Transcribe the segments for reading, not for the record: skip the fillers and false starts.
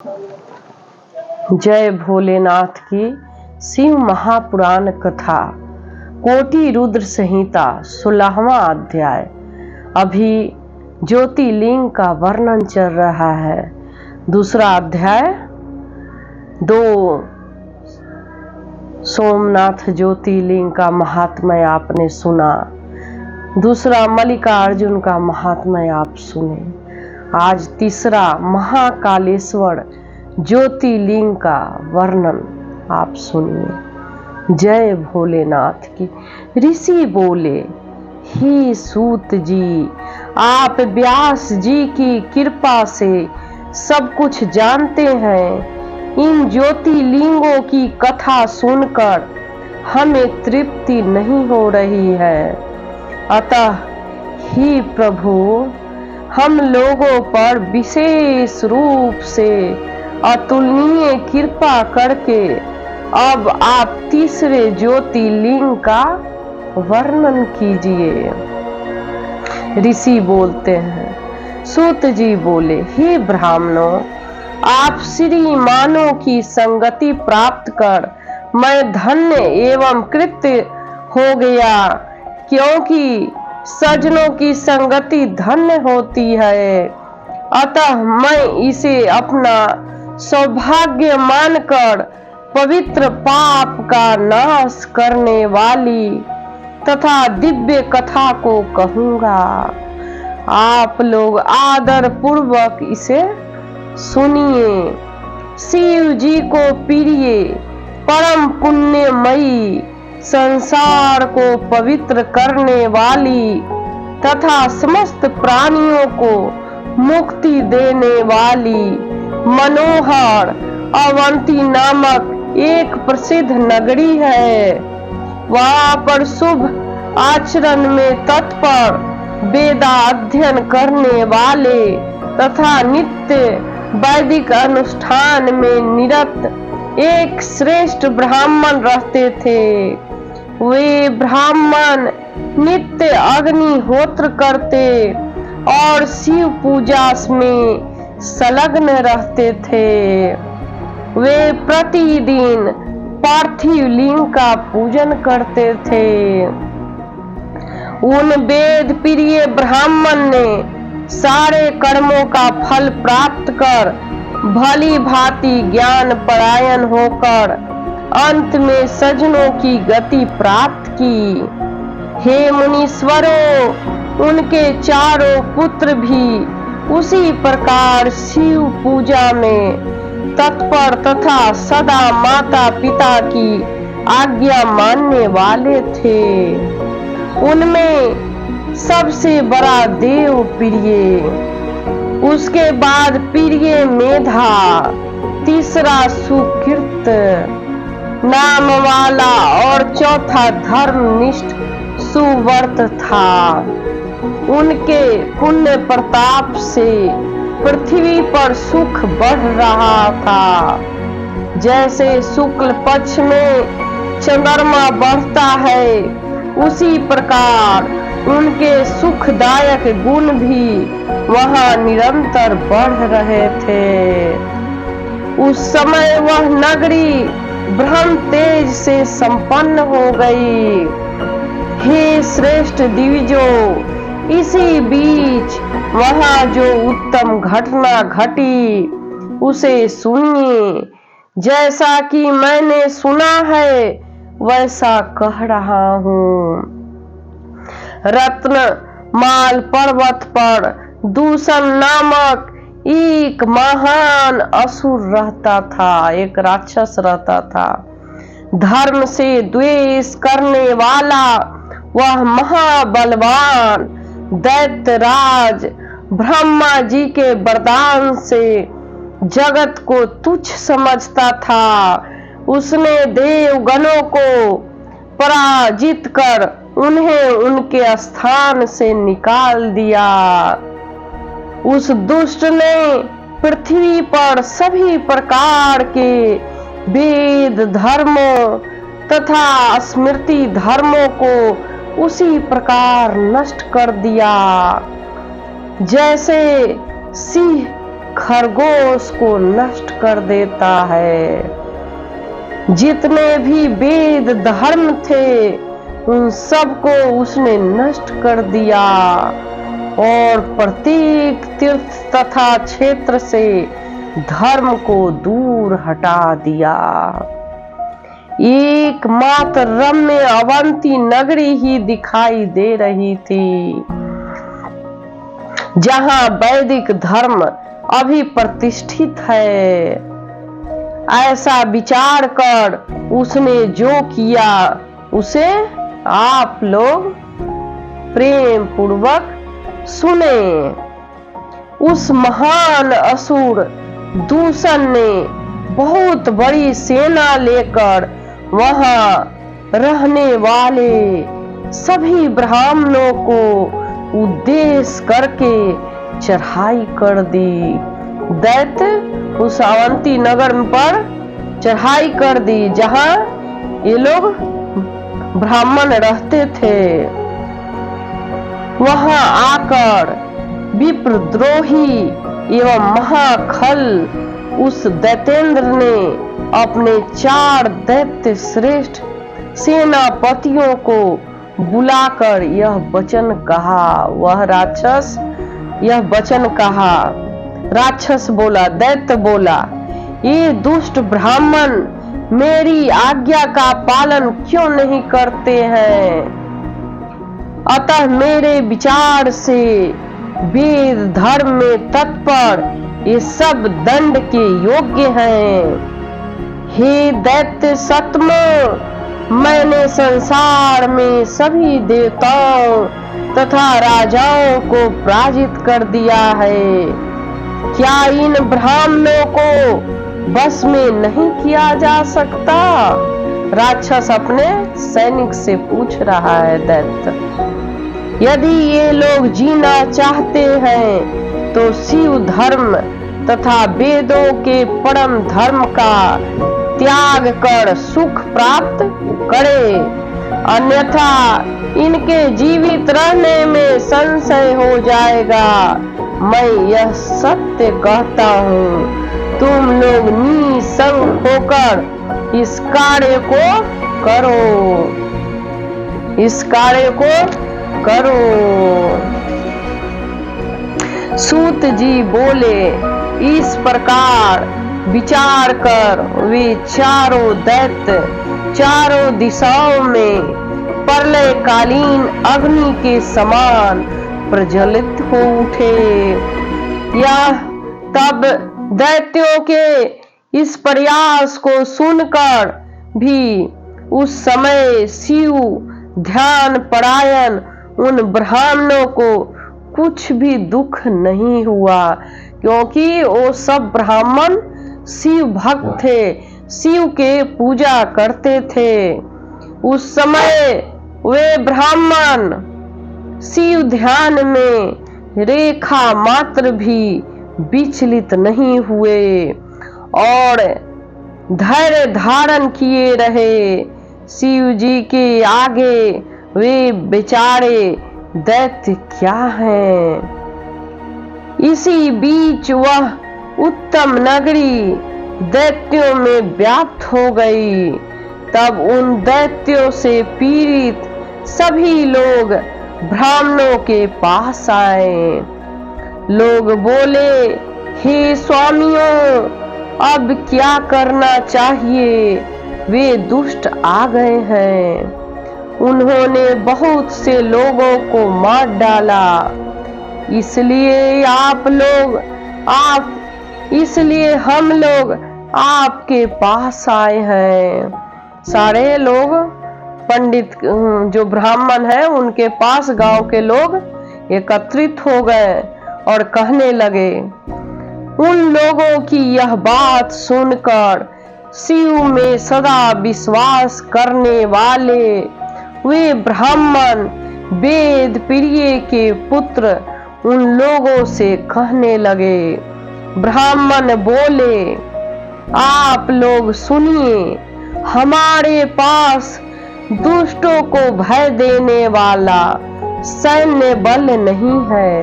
जय भोलेनाथ की शिव महापुराण कथा कोटि रुद्र संहिता 16वां अध्याय। अभी ज्योतिर्लिंग का वर्णन चल रहा है। दूसरा अध्याय 2 सोमनाथ ज्योतिर्लिंग का महात्म्य आपने सुना। दूसरा मल्लिकार्जुन का महात्म्य आप सुने। आज तीसरा महाकालेश्वर ज्योतिर्लिंग का वर्णन आप सुनिए। जय भोलेनाथ की। ऋषि बोले, हे सूत जी, आप व्यास जी की कृपा से सब कुछ जानते हैं। इन ज्योतिर्लिंगों की कथा सुनकर हमें तृप्ति नहीं हो रही है। अतः हे प्रभु, हम लोगों पर विशेष रूप से अतुलनीय कृपा करके अब आप तीसरे ज्योतिर्लिंग का वर्णन कीजिए। ऋषि बोलते हैं। सूत जी बोले, हे ब्राह्मणों, आप श्रीमानों की संगति प्राप्त कर मैं धन्य एवं कृत्य हो गया, क्योंकि सज्जनों की संगति धन्य होती है। अतः मैं इसे अपना सौभाग्य मानकर पवित्र पाप का नाश करने वाली तथा दिव्य कथा को कहूंगा। आप लोग आदर पूर्वक इसे सुनिए। शिव जी को प्रिय परम पुण्यमयी, संसार को पवित्र करने वाली तथा समस्त प्राणियों को मुक्ति देने वाली मनोहर अवंती नामक एक प्रसिद्ध नगरी है। वहां पर शुभ आचरण में तत्पर, वेदा अध्ययन करने वाले तथा नित्य वैदिक अनुष्ठान में निरत एक श्रेष्ठ ब्राह्मण रहते थे। वे ब्राह्मण नित्य अग्निहोत्र करते और शिव पूजा में संलग्न रहते थे। वे प्रतिदिन पार्थिव लिंग का पूजन करते थे। उन वेद प्रिय ब्राह्मण ने सारे कर्मों का फल प्राप्त कर भली भांति ज्ञान परायण होकर अंत में सज्जनों की गति प्राप्त की। हे मुनीश्वरों, उनके चारों पुत्र भी उसी प्रकार शिव पूजा में तत्पर तथा सदा माता पिता की आज्ञा मानने वाले थे। उनमें सबसे बड़ा देव प्रिय, उसके बाद प्रिय मेधा, तीसरा सुकृत नाम वाला और चौथा धर्मनिष्ठ सुव्रत था। उनके पुण्य प्रताप से पृथ्वी पर सुख बढ़ रहा था। जैसे शुक्ल पक्ष में चंद्रमा बढ़ता है, उसी प्रकार उनके सुखदायक गुण भी वहां निरंतर बढ़ रहे थे। उस समय वह नगरी ब्रह्म तेज से संपन्न हो गई। हे श्रेष्ठ दिविजों, इसी बीच वहां जो उत्तम घटना घटी उसे सुनिए। जैसा कि मैंने सुना है वैसा कह रहा हूँ। रत्न माल पर्वत पर दूषण नामक एक महान असुर रहता था, एक राक्षस रहता था। धर्म से द्वेष करने वाला वह महाबलवान दैत्यराज ब्रह्मा जी के वरदान से जगत को तुच्छ समझता था। उसने देवगणों को पराजित कर उन्हें उनके स्थान से निकाल दिया। उस दुष्ट ने पृथ्वी पर सभी प्रकार के वेद धर्मों तथा स्मृति धर्मों को उसी प्रकार नष्ट कर दिया। जैसे सिंह खरगोश को नष्ट कर देता है। जितने भी वेद धर्म थे उन सबको उसने नष्ट कर दिया और प्रत्येक तीर्थ तथा क्षेत्र से धर्म को दूर हटा दिया। एकमात्र रम्य अवंती नगरी ही दिखाई दे रही थी जहां वैदिक धर्म अभी प्रतिष्ठित है। ऐसा विचार कर उसने जो किया उसे आप लोग प्रेम पूर्वक सुने। उस महान असुर दूषण ने बहुत बड़ी सेना लेकर वहां रहने वाले सभी ब्राह्मणों को उद्देश्य करके चढ़ाई कर दी। दैत्य उस अवंती नगर पर चढ़ाई कर दी जहां ये लोग ब्राह्मण रहते थे। वहां आकर विप्रद्रोही एवं महाखल उस दैतेंद्र ने अपने 4 दैत्य श्रेष्ठ सेनापतियों को बुलाकर यह वचन कहा। वह राक्षस यह वचन कहा। राक्षस बोला, दैत्य बोला, ये दुष्ट ब्राह्मण मेरी आज्ञा का पालन क्यों नहीं करते हैं? अतः मेरे विचार से वेद धर्म में तत्पर ये सब दंड के योग्य हैं। हे दैत्य सत्म, मैंने संसार में सभी देवताओं तथा राजाओं को पराजित कर दिया है। क्या इन ब्राह्मणों को बस में नहीं किया जा सकता? राक्षस अपने सैनिक से पूछ रहा है दैत्य। यदि ये लोग जीना चाहते हैं तो शिव धर्म तथा वेदों के परम धर्म का त्याग कर सुख प्राप्त करे, अन्यथा इनके जीवित रहने में संशय हो जाएगा। मैं यह सत्य कहता हूँ, तुम लोग निसंग होकर इस कार्य को करो, इस कार्य को करो। सूत जी बोले, इस प्रकार विचार कर वे चारों दैत्य चारों दिशाओं में प्रलयकालीन अग्नि के समान प्रज्वलित हो उठे। यह तब दैत्यों के इस प्रयास को सुनकर भी उस समय शिव ध्यान परायण उन ब्राह्मणों को कुछ भी दुख नहीं हुआ, क्योंकि वो सब ब्राह्मण शिव भक्त थे, शिव के पूजा करते थे। उस समय वे ब्राह्मण शिव ध्यान में रेखा मात्र भी विचलित नहीं हुए और धैर्य धारण किए रहे। शिव जी के आगे वे बेचारे दैत्य क्या हैं। इसी बीच वह उत्तम नगरी दैत्यों में व्याप्त हो गई। तब उन दैत्यों से पीड़ित सभी लोग ब्राह्मणों के पास आए। लोग बोले, हे स्वामियों, अब क्या करना चाहिए? वे दुष्ट आ गए हैं। उन्होंने बहुत से लोगों को मार डाला, इसलिए इसलिए हम लोग आपके पास आए हैं। सारे लोग पंडित जो ब्राह्मण हैं उनके पास गांव के लोग एकत्रित हो गए और कहने लगे। उन लोगों की यह बात सुनकर शिव में सदा विश्वास करने वाले वे ब्राह्मण वेद प्रिय के पुत्र उन लोगों से कहने लगे। ब्राह्मण बोले, आप लोग सुनिए, हमारे पास दुष्टों को भय देने वाला सैन्य बल नहीं है।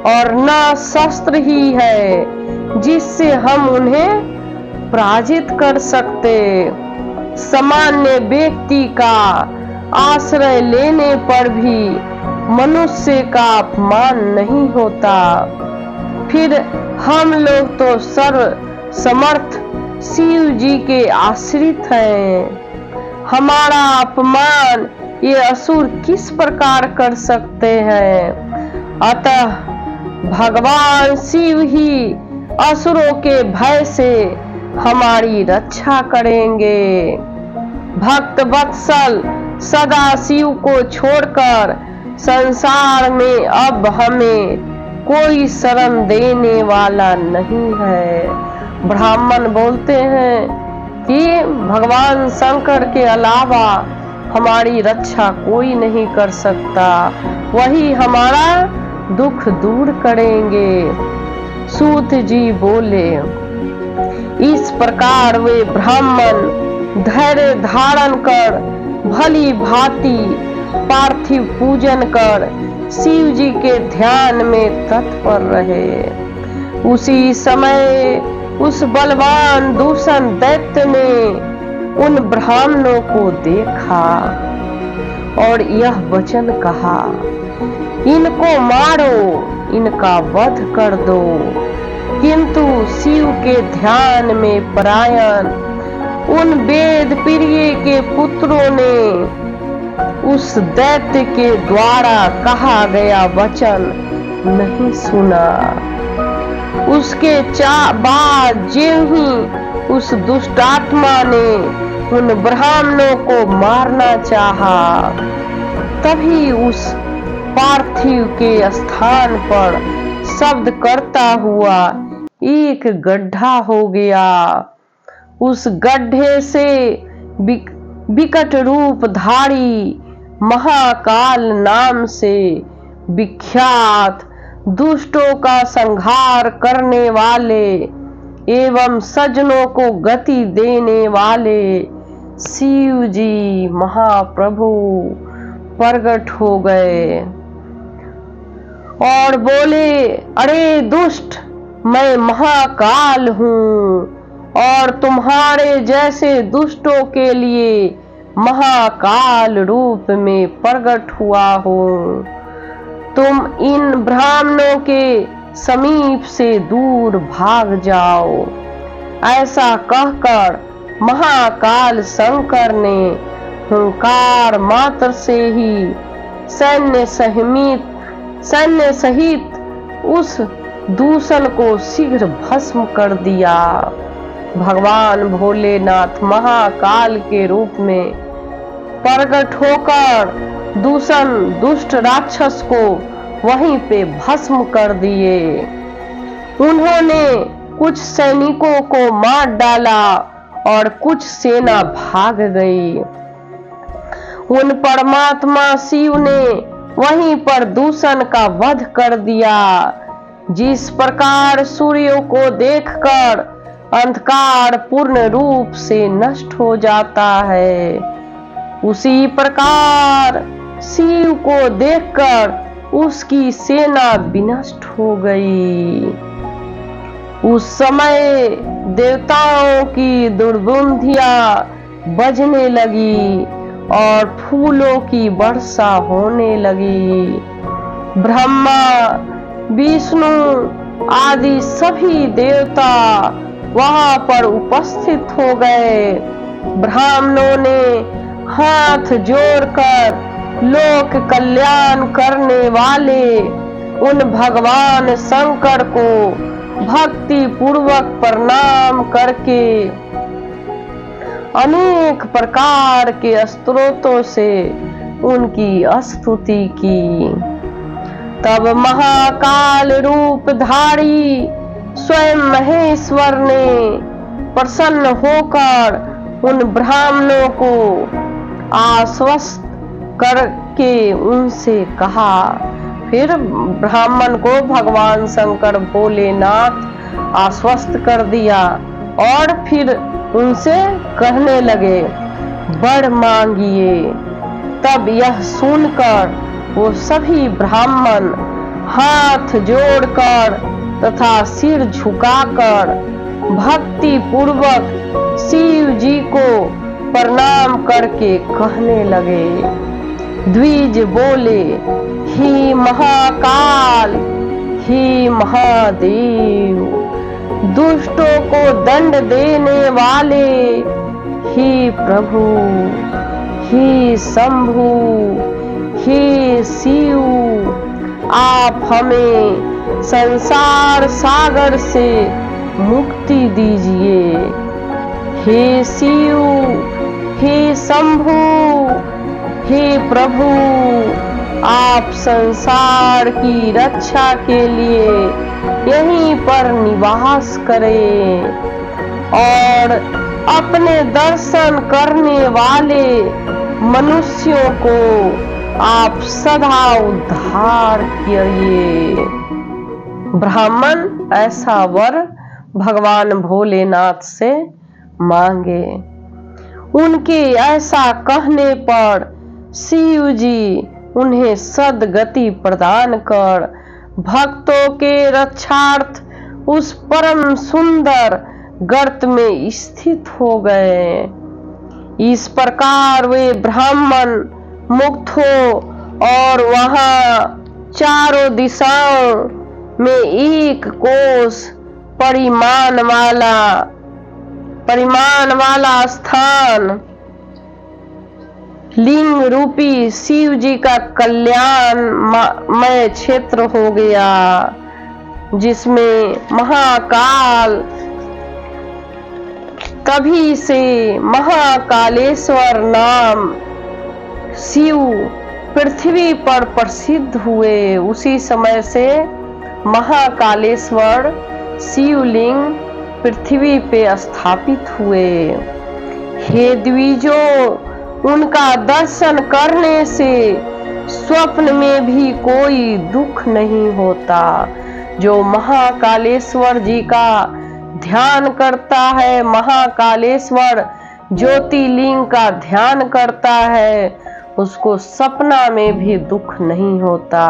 और न शस्त्र ही है जिससे हम उन्हें पराजित कर सकते। सामान्य व्यक्ति का आश्रय लेने पर भी मनुष्य का अपमान नहीं होता, फिर हम लोग तो सर्व समर्थ शिव जी के आश्रित हैं। हमारा अपमान ये असुर किस प्रकार कर सकते हैं? अतः भगवान शिव ही असुरों के भय से हमारी रक्षा करेंगे। भक्त वत्सल सदा शिव को छोड़कर संसार में अब हमें कोई शरण देने वाला नहीं है। ब्राह्मण बोलते हैं कि भगवान शंकर के अलावा हमारी रक्षा कोई नहीं कर सकता, वही हमारा दुख दूर करेंगे। सूत जी बोले, इस प्रकार वे ब्राह्मण धैर्य धारण कर भली भांति पार्थिव पूजन कर शिव जी के ध्यान में तत्पर रहे। उसी समय उस बलवान दूषण दैत्य ने उन ब्राह्मणों को देखा और यह वचन कहा, इनको मारो, इनका वध कर दो। किंतु शिव के ध्यान में परायण उन वेद प्रिय के पुत्रों ने उस दैत्य के द्वारा कहा गया वचन नहीं सुना। उसके बाद ज्यों ही उस दुष्टात्मा ने उन ब्राह्मणों को मारना चाहा, तभी उस पार्थिव के स्थान पर शब्द करता हुआ एक गड्ढा हो गया। उस गड्ढे से विकट रूप धारी महाकाल नाम से विख्यात दुष्टों का संहार करने वाले एवं सज्जनों को गति देने वाले शिव जी महाप्रभु प्रकट हो गए और बोले, अरे दुष्ट, मैं महाकाल हूँ और तुम्हारे जैसे दुष्टों के लिए महाकाल रूप में प्रकट हुआ हूँ। तुम इन ब्राह्मणों के समीप से दूर भाग जाओ। ऐसा कहकर महाकाल शंकर ने हुंकार मात्र से ही सैन्य सहित उस दूषण को शीघ्र भस्म कर दिया। भगवान भोलेनाथ महाकाल के रूप में प्रकट होकर दूषण दुष्ट राक्षस को वहीं पे भस्म कर दिए। उन्होंने कुछ सैनिकों को मार डाला और कुछ सेना भाग गई। उन परमात्मा शिव ने वहीं पर दूषण का वध कर दिया। जिस प्रकार सूर्य को देखकर अंधकार पूर्ण रूप से नष्ट हो जाता है, उसी प्रकार शिव को देखकर उसकी सेना विनष्ट हो गई। उस समय देवताओं की दुर्बुंदियां बजने लगी और फूलों की वर्षा होने लगी। ब्रह्मा, विष्णु आदि सभी देवता वहां पर उपस्थित हो गए। ब्राह्मणों ने हाथ जोड़कर लोक कल्याण करने वाले उन भगवान शंकर को भक्ति पूर्वक प्रणाम करके अनेक प्रकार के स्तोत्रों से उनकी स्तुति की। तब महाकाल रूप धारी स्वयं महेश्वर ने प्रसन्न होकर उन ब्राह्मणों को आश्वस्त करके उनसे कहा। फिर ब्राह्मण को भगवान शंकर भोलेनाथ आश्वस्त कर दिया और फिर उनसे कहने लगे, वर मांगिए। तब यह सुनकर वो सभी ब्राह्मण हाथ जोड़कर तथा सिर झुकाकर भक्ति पूर्वक शिव जी को प्रणाम करके कहने लगे। द्विज बोले, हे महाकाल, हे महादेव, दुष्टों को दंड देने वाले, हे प्रभु, हे शंभु, हे शिव, आप हमें संसार सागर से मुक्ति दीजिए। हे शिव, हे शंभु, हे प्रभु, आप संसार की रक्षा के लिए यहीं पर निवास करें और अपने दर्शन करने वाले मनुष्यों को आप सदा उद्धार करिए। ब्राह्मण ऐसा वर भगवान भोलेनाथ से मांगे। उनके ऐसा कहने पर शिव जी उन्हें सद्गति प्रदान कर भक्तों के रक्षार्थ उस परम सुंदर गर्त में स्थित हो गए। इस प्रकार वे ब्राह्मण मुक्त हो और वहां चारों दिशाओं में एक कोस परिमाण वाला स्थान लिंग रूपी शिव जी का कल्याणमय क्षेत्र हो गया, जिसमें महाकाल तभी से महाकालेश्वर नाम शिव पृथ्वी पर प्रसिद्ध हुए। उसी समय से महाकालेश्वर शिवलिंग पृथ्वी पे स्थापित हुए। हे द्विजों, उनका दर्शन करने से स्वप्न में भी कोई दुख नहीं होता। जो महाकालेश्वर जी का ध्यान करता है, महाकालेश्वर ज्योतिर्लिंग का ध्यान करता है, उसको सपना में भी दुख नहीं होता।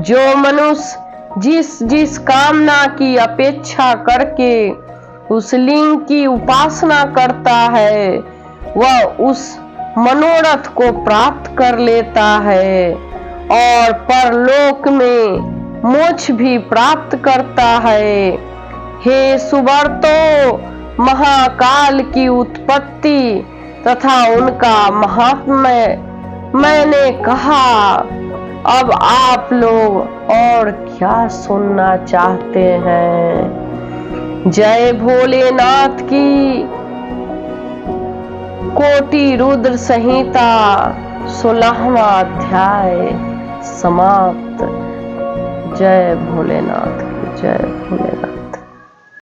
जो मनुष्य जिस जिस कामना की अपेक्षा करके उस लिंग की उपासना करता है, वह उस मनोरथ को प्राप्त कर लेता है और परलोक में मोक्ष भी प्राप्त करता है। हे सुवर्तो, महाकाल की उत्पत्ति तथा उनका महात्म्य मैंने कहा। अब आप लोग और क्या सुनना चाहते हैं? जय भोलेनाथ की। कोटि रुद्र संहिता 16वां अध्याय समाप्त। जय भोलेनाथ की, जय भोलेनाथ।